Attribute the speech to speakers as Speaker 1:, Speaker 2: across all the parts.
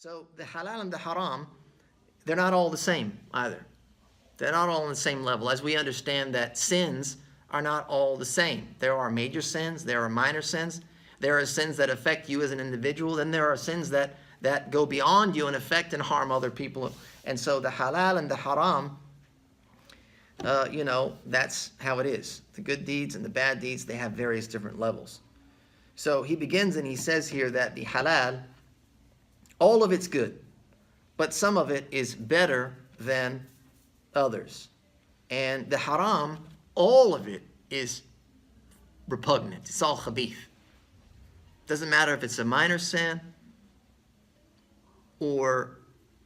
Speaker 1: So the halal and the haram, they're not all the same either. They're not all on the same level. As we understand that sins are not all the same. There are major sins, there are minor sins, there are sins that affect you as an individual, and there are sins that go beyond you and affect and harm other people. And so the halal and the haram, that's how it is. The good deeds and the bad deeds, they have various different levels. So he begins and he says here that the halal, all of it's good, but some of it is better than others. And the haram, all of it is repugnant. It's all khabith. Doesn't matter if it's a minor sin or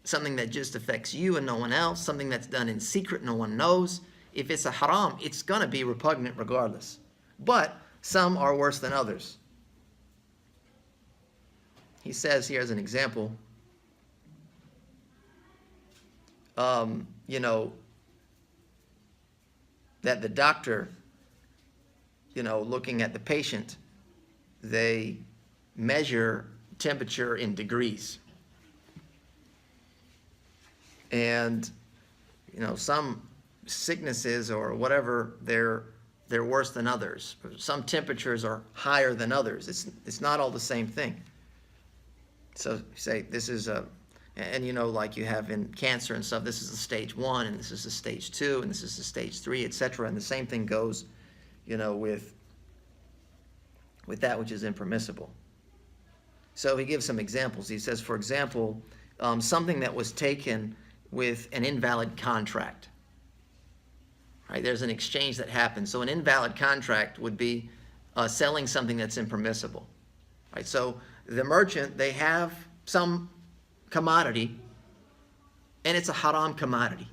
Speaker 1: something that just affects you and no one else, something that's done in secret, no one knows. If it's a haram, it's going to be repugnant regardless. But some are worse than others. He says here as an example, that the doctor, looking at the patient, they measure temperature in degrees. And, some sicknesses or whatever, they're worse than others. Some temperatures are higher than others. It's not all the same thing. So say this is like you have in cancer and stuff, this is a stage 1 and this is a stage 2 and this is a stage 3, etc. And the same thing goes, with that which is impermissible. So he gives some examples. He says, for example, something that was taken with an invalid contract. Right? There's an exchange that happens. So an invalid contract would be selling something that's impermissible. Right? So the merchant, they have some commodity, and it's a haram commodity,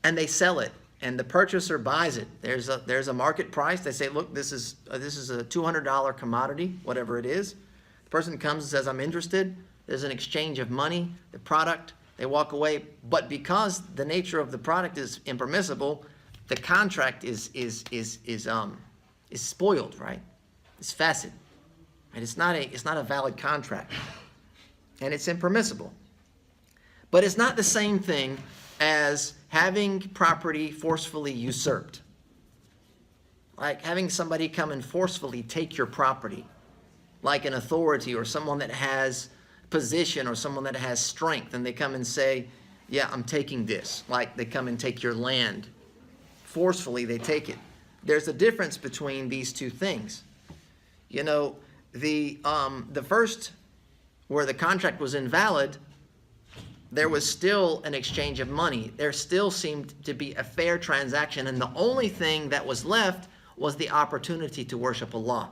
Speaker 1: and they sell it, and the purchaser buys it. There's a market price. They say, look, this is a $200 commodity, whatever it is. The person comes and says, I'm interested. There's an exchange of money, the product. They walk away, but because the nature of the product is impermissible, the contract is spoiled, right? It's facet. And it's not a valid contract. And it's impermissible. But it's not the same thing as having property forcefully usurped. Like having somebody come and forcefully take your property, like an authority or someone that has position or someone that has strength, and they come and say, yeah, I'm taking this. Like they come and take your land. Forcefully, they take it. There's a difference between these two things. The first, where the contract was invalid, there was still an exchange of money. There still seemed to be a fair transaction, and the only thing that was left was the opportunity to worship Allah.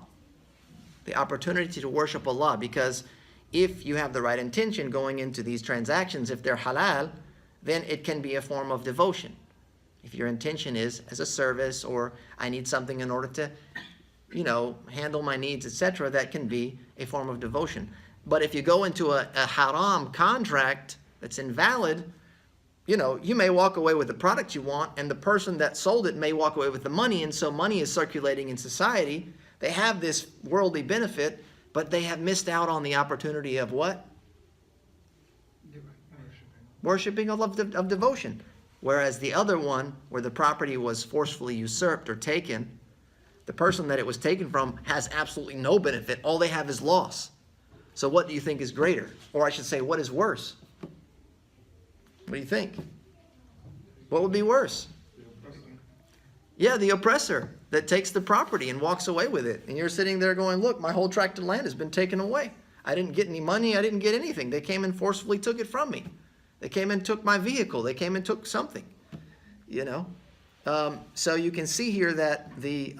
Speaker 1: The opportunity to worship Allah, because if you have the right intention going into these transactions, if they're halal, then it can be a form of devotion. If your intention is as a service, or I need something in order to handle my needs, etc., that can be a form of devotion. But if you go into a haram contract that's invalid, you may walk away with the product you want, and the person that sold it may walk away with the money, and so money is circulating in society. They have this worldly benefit, but they have missed out on the opportunity of what? Worshipping of devotion. Whereas the other one, where the property was forcefully usurped or taken, the person that it was taken from has absolutely no benefit. All they have is loss. So what do you think is greater? Or I should say, what is worse? What do you think? What would be worse? Yeah, the oppressor that takes the property and walks away with it. And you're sitting there going, look, my whole tract of land has been taken away. I didn't get any money. I didn't get anything. They came and forcefully took it from me. They came and took my vehicle. They came and took something, So you can see here that the,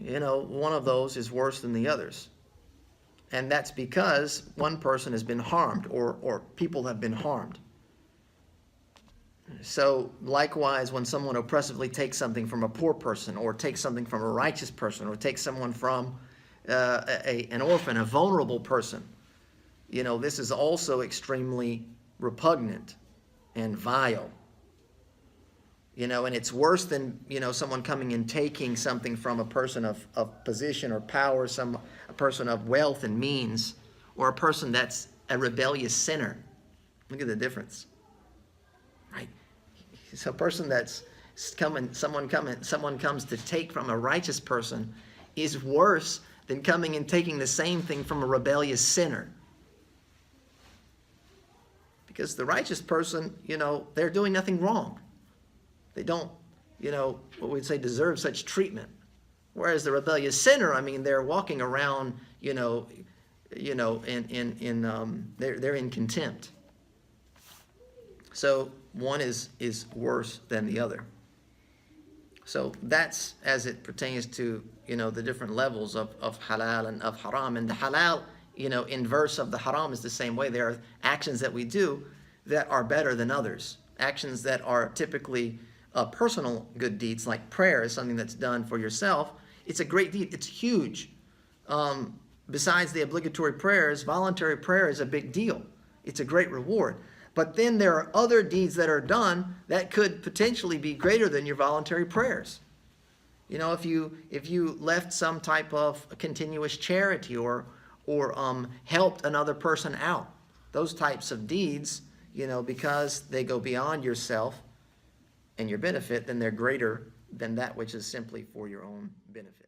Speaker 1: one of those is worse than the others. And that's because one person has been harmed, or people have been harmed. So likewise, when someone oppressively takes something from a poor person, or takes something from a righteous person, or takes someone from an orphan, a vulnerable person, this is also extremely repugnant and vile. And it's worse than, someone coming and taking something from a person of position or power, a person of wealth and means, or a person that's a rebellious sinner. Look at the difference, right? So a person that's someone comes to take from a righteous person is worse than coming and taking the same thing from a rebellious sinner. Because the righteous person, they're doing nothing wrong. They don't, what we'd say deserve such treatment. Whereas the rebellious sinner, they're walking around, they're in contempt. So one is worse than the other. So that's as it pertains to, the different levels of halal and of haram. And the halal, inverse of the haram is the same way. There are actions that we do that are better than others. Actions that are typically personal good deeds, like prayer is something that's done for yourself. It's a great deed. It's huge. Besides the obligatory prayers, voluntary prayer is a big deal. It's a great reward. But then there are other deeds that are done that could potentially be greater than your voluntary prayers. If you left some type of continuous charity or helped another person out, those types of deeds, because they go beyond yourself and your benefit, then they're greater than that which is simply for your own benefit.